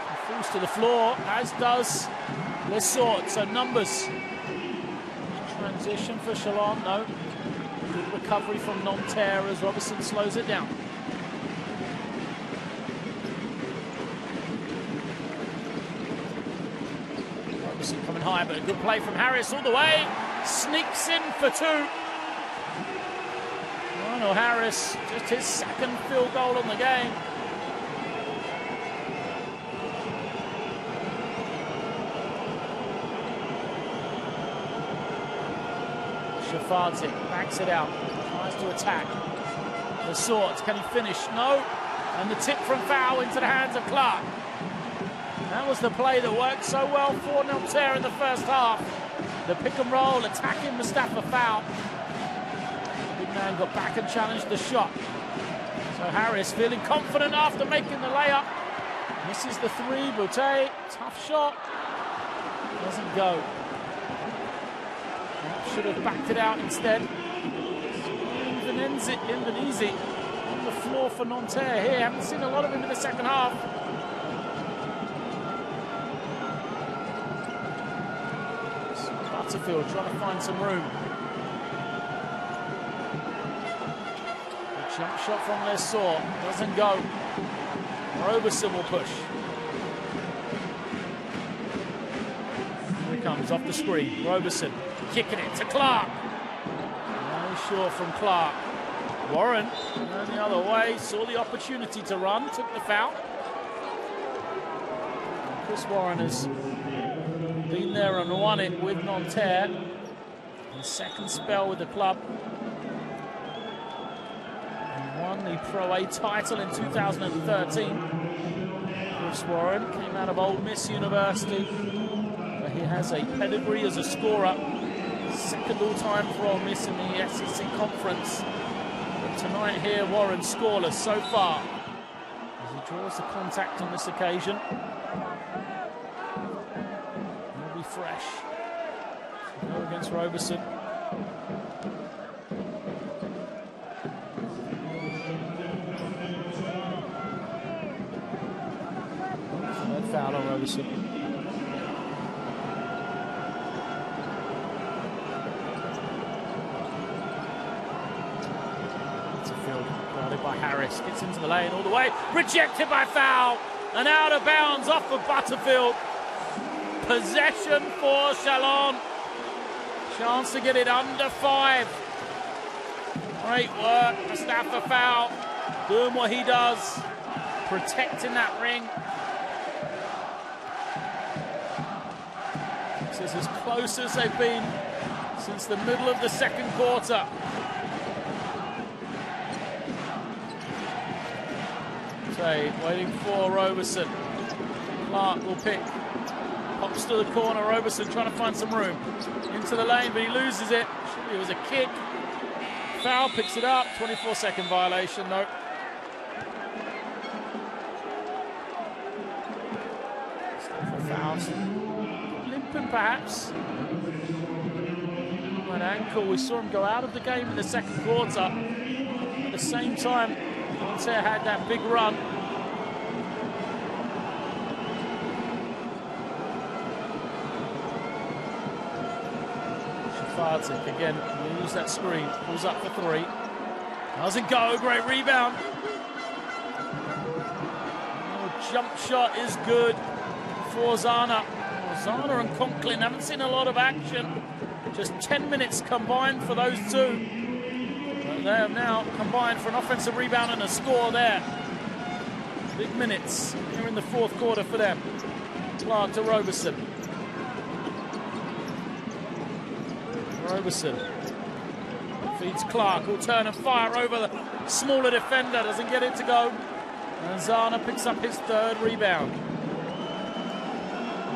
and falls to the floor, as does Lesort. So numbers. Transition for Chalon, no. Good recovery from Nanterre as Robertson slows it down. Robertson coming high, but a good play from Harris all the way. Sneaks in for 2. Lionel Harris, just his 2nd field goal on the game. Shafardzic backs it out, tries to attack. The sorts, can he finish? No. And the tip from foul into the hands of Clark. That was the play that worked so well for Nanterre in the first half. The pick and roll, attacking Mustafa Foul. Big man got back and challenged the shot. So Harris feeling confident after making the layup. Misses the 3, Boutte, tough shot. Doesn't go. Should have backed it out instead. Ibanezi on the floor for Nanterre here. Haven't seen a lot of him in the 2nd half. Butterfield trying to find some room. A jump shot from Lesort doesn't go. Roberson will push. Here he comes off the screen. Roberson kicking it to Clark. No short from Clark. Warren going the other way, saw the opportunity to run, took the foul. Chris Warren has been there and won it with Nanterre. His 2nd spell with the club. He won the Pro A title in 2013. Chris Warren came out of Ole Miss University, where he has a pedigree as a scorer. 2nd all-time for Ole Miss in the SEC Conference. But tonight here, Warren scoreless so far as he draws the contact on this occasion. He'll be fresh. Go against Roberson. Third foul on Roberson. Guarded by Harris, gets into the lane all the way, rejected by foul, and out of bounds off of Butterfield. Possession for Chalon. Chance to get it under 5. Great work, Mustafa Foul, doing what he does, protecting that ring. This is as close as they've been since the middle of the second quarter. Tay waiting for Roberson. Clark will pick. Pops to the corner. Roberson trying to find some room. Into the lane, but he loses it. It was a kick. Foul, picks it up. 24-second violation, though. For fouls. Limping, perhaps. An ankle. We saw him go out of the game in the second quarter. At the same time, Nanterre had that big run. Shafardzic again, lose that screen, pulls up for three. Doesn't go, great rebound. Oh, jump shot is good for Zana. Zana and Conklin haven't seen a lot of action. Just 10 minutes combined for those two. But they have now combined for an offensive rebound and a score there. Big minutes here in the fourth quarter for them. Clark to Roberson. Roberson feeds Clark, will turn and fire over the smaller defender, doesn't get it to go. And Zana picks up his third rebound.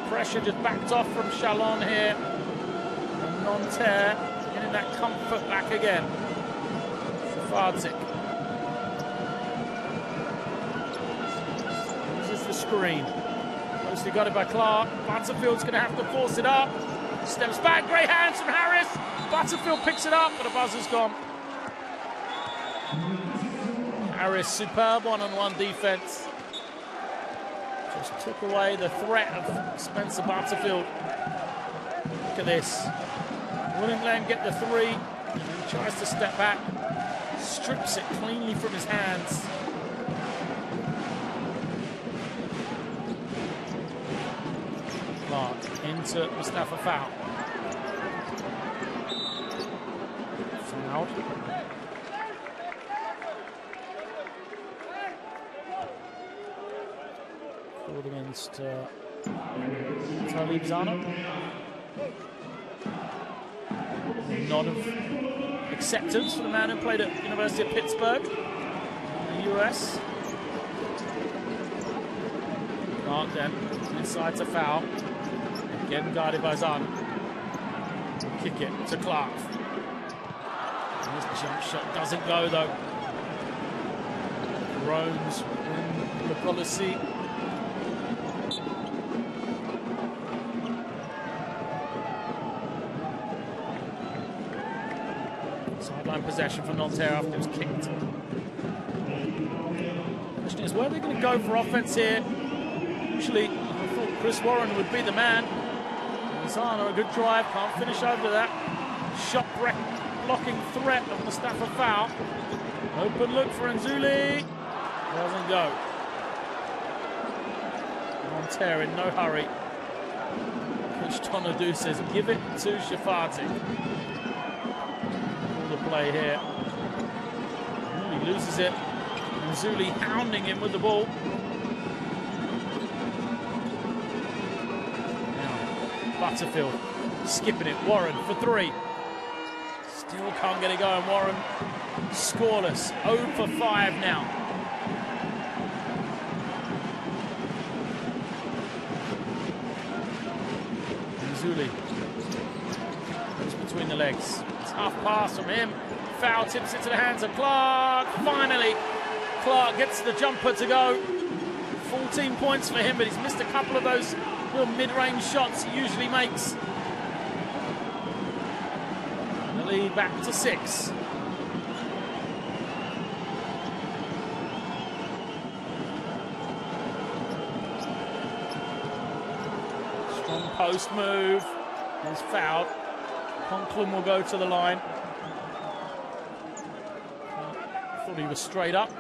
Pressure just backed off from Chalon here. And Nanterre getting that comfort back again. Shafardzic. Uses the screen. Mostly got it by Clark. Butterfield's going to have to force it up. Steps back, great hands from Harris. Butterfield picks it up, but the buzzer's gone. Harris, superb one-on-one defense. Just took away the threat of Spencer Butterfield. Look at this. Wouldn't let him get the three. He tries to step back. Strips it cleanly from his hands. Clark into Mustafa Foul. Fouled. Called against Talib Zana. Nod of acceptance for the man who played at University of Pittsburgh in the US. Clark then inside to Foul. Again guarded by Zana. Kick it to Clark. And this jump shot doesn't go though. Rones in the policy. Sideline possession for Nanterre after it was kicked. The question is, where are they going to go for offense here? Usually, I thought Chris Warren would be the man. Zana, a good drive, can't finish over that. Shot blocking threat of Mustafa Foul. Open look for Nzuli. Doesn't go. Nanterre in no hurry. Coach Tonadu says, give it to Shafardzic. Play here. He loses it. Nzuli hounding him with the ball. Now, Butterfield skipping it. Warren for three. Still can't get it going. Warren scoreless. 0 for 5 now. Nzuli. It's between the legs. Tough pass from him. Foul tips it to the hands of Clark. Finally, Clark gets the jumper to go. 14 points for him, but he's missed a couple of those little mid-range shots he usually makes. The lead back to 6. Strong post move. He's fouled. Conklin will go to the line. Thought he was straight up.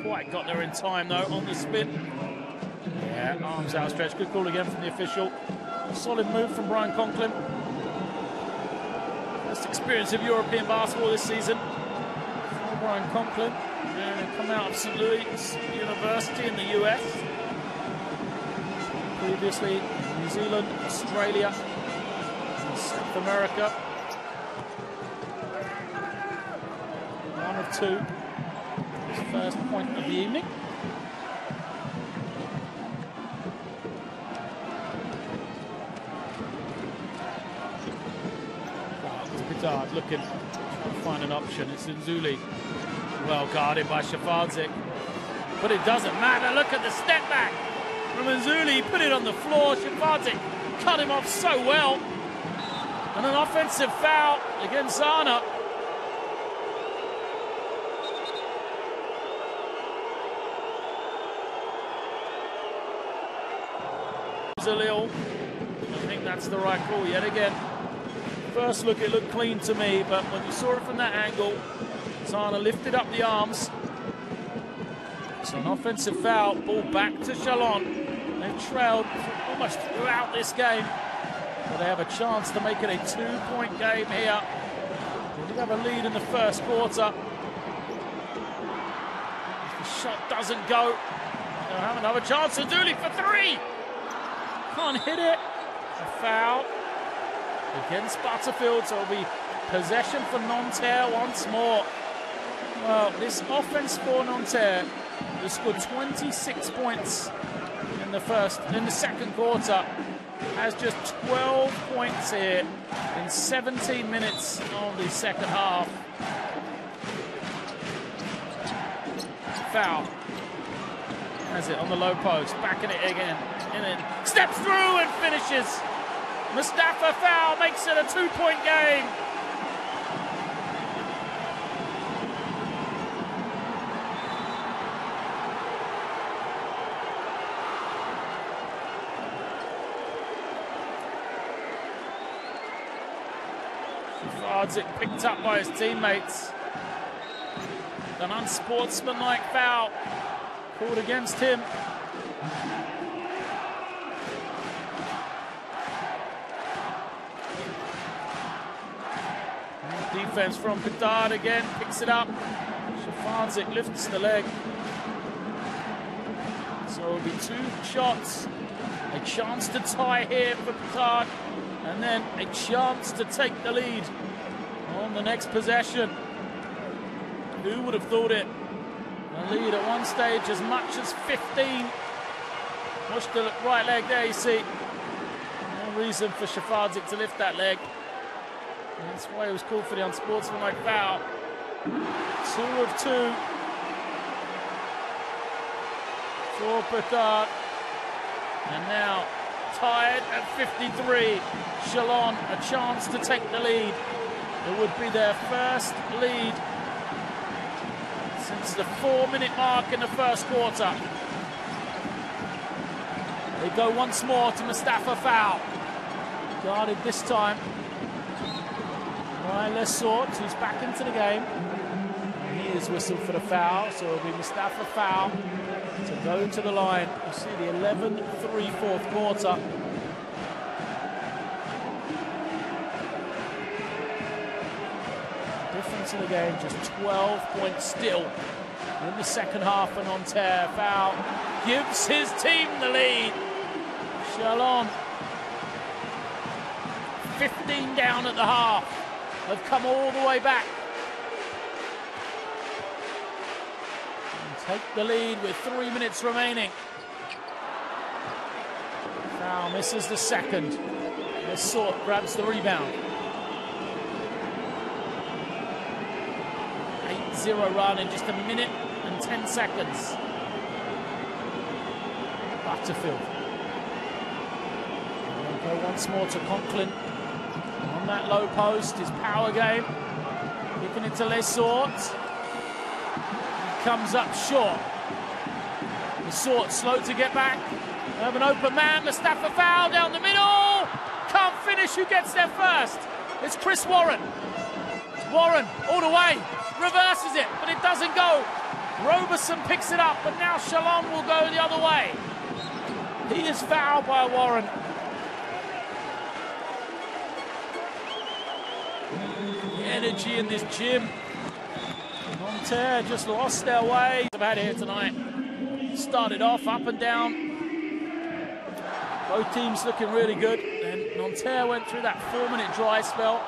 Quite got there in time though on the spin. Yeah, arms outstretched. Good call again from the official. Solid move from Brian Conklin. First experience of European basketball this season for Brian Conklin. And come out of St. Louis University in the US. previously in New Zealand, Australia, and South America. 1 of 2. His first point of the evening. Pitard looking to find an option. It's Nzuli. Well guarded by Shafardzik. But it doesn't matter. Look at the step back from Nzuli. Put it on the floor. Shafardzik cut him off so well. And an offensive foul against Zana. Zalil. I think that's the right call yet again. First look, it looked clean to me, but when you saw it from that angle, Zana lifted up the arms. It's an offensive foul, ball back to Chalon. They've trailed almost throughout this game, but they have a chance to make it a 2-point game here. They did have a lead in the first quarter. If the shot doesn't go, they'll have another chance. Nzuli for 3! Can't hit it. A foul against Butterfield, so it'll be possession for Nanterre once more. Well, this offense for Nanterre, they scored 26 points in the second quarter, has just 12 points here in 17 minutes of the second half. Foul. Has it on the low post, backing it again, and then steps through and finishes. Mustafa foul makes it a 2-point game. Shafardzik picked up by his teammates. An unsportsmanlike foul called against him. Defense from Pitard again, picks it up. Shafardzik lifts the leg. So it'll be 2 shots. A chance to tie here for Pitard, and then a chance to take the lead on the next possession. Who would have thought it? A lead at one stage as much as 15. Watch the right leg there, you see. No reason for Shafardzik to lift that leg. And that's why it was called for the unsportsmanlike foul. 2 of 2 for Pitard. And now tied at 53. Chalon a chance to take the lead. It would be their first lead since the 4-minute mark in the first quarter. They go once more to Mustafa foul. Guarded this time by Lesort, who's back into the game. He is whistled for the foul, so it'll be Mustafa foul to go to the line. You see the 11-3 fourth quarter. Difference in the game, just 12 points still in the second half for Nanterre. Foul gives his team the lead. Chalon, 15 down at the half, have come all the way back and take the lead with 3 minutes remaining. Foul misses the second. Lesort grabs the rebound. 8-0 run in just a minute and 10 seconds. Butterfield. Go once more to Conklin on that low post, his power game. Kicking it to Lesort. He comes up short. Lesort slow to get back. They have an open man. Mustafa foul down the middle. Can't finish. Who gets there first? It's Chris Warren. Warren all the way. Reverses it, but it doesn't go. Roberson picks it up, but now Chalon will go the other way. He is fouled by Warren. The energy in this gym. Nanterre just lost their way. They've had here tonight. Started off up and down. Both teams looking really good. And Nanterre went through that 4-minute dry spell.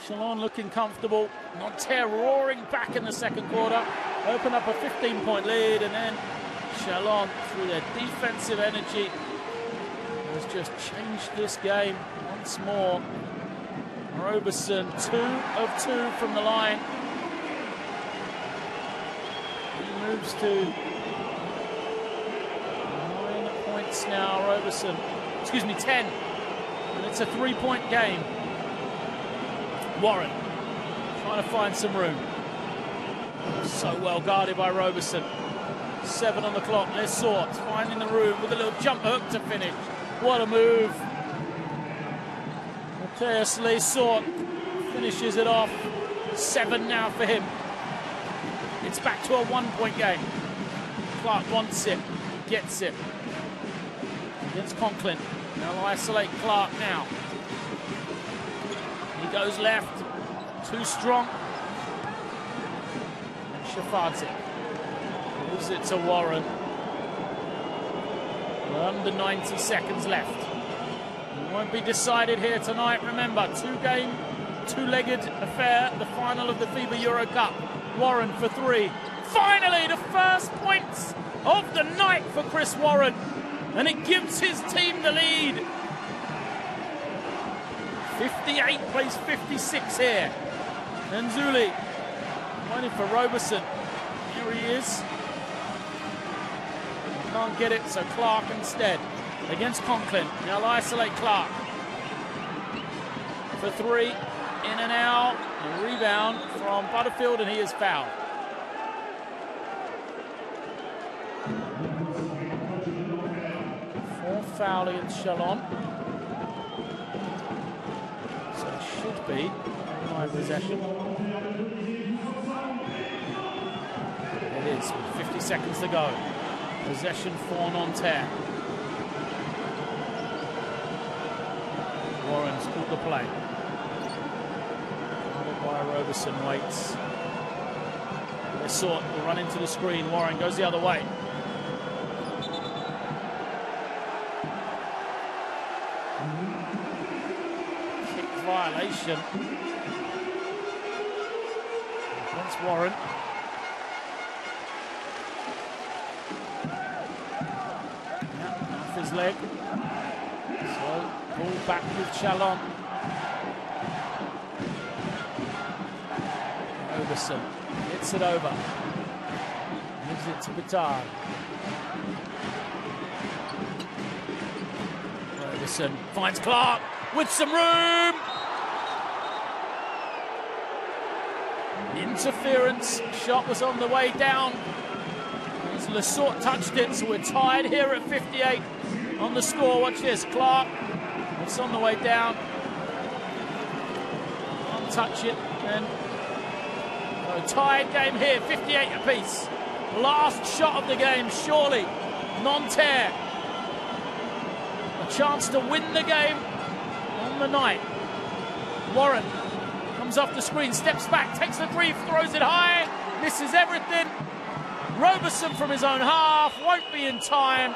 Chalon looking comfortable. Nanterre roaring back in the second quarter. Open up a 15-point lead, and then Chalon, through their defensive energy, has just changed this game once more. Roberson, 2 of 2 from the line. He moves to 9 points now, Roberson. Excuse me, 10. And it's a 3-point game. Warren trying to find some room. So well guarded by Roberson. 7 on the clock. Lesort finding the room with a little jump hook to finish. What a move. Matthias Lesort finishes it off. 7 now for him. It's back to a 1-point game. Clark wants it, gets it. Against Conklin. They'll isolate Clark now. He goes left. Too strong. And Shafadze moves it to Warren. Under 90 seconds left. It won't be decided here tonight. Remember, 2-game, 2-legged affair. The final of the FIBA Euro Cup. Warren for 3. Finally, the first points of the night for Chris Warren. And it gives his team the lead. 58 plays 56 here. Nzuli waiting for Roberson. Here he is. Can't get it, so Clark instead. Against Conklin. Now isolate Clark. For 3. In and out. A rebound from Butterfield, and he is fouled. Foul against Chalon. So it should be my possession. It is, with 50 seconds to go. Possession for Nanterre. Warren's called the play. By Roberson waits. Lesort will run into the screen. Warren goes the other way. Violation against Warren. Yeah, off his leg. So ball back with Chalon. Roberson hits it over. Gives it to Bitard. Roberson finds Clark with some room. Interference. Shot was on the way down. As Lesort touched it, so we're tied here at 58 on the score. Watch this. Clark. It's on the way down. Can't touch it. And tied game here. 58 apiece. Last shot of the game. Surely Nanterre. A chance to win the game on the night. Warren comes off the screen, steps back, takes the 3, throws it high, misses everything. Roberson from his own half, won't be in time.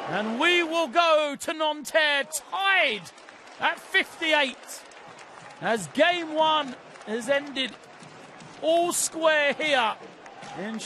And we will go to Nanterre tied at 58 as game 1 has ended all square here in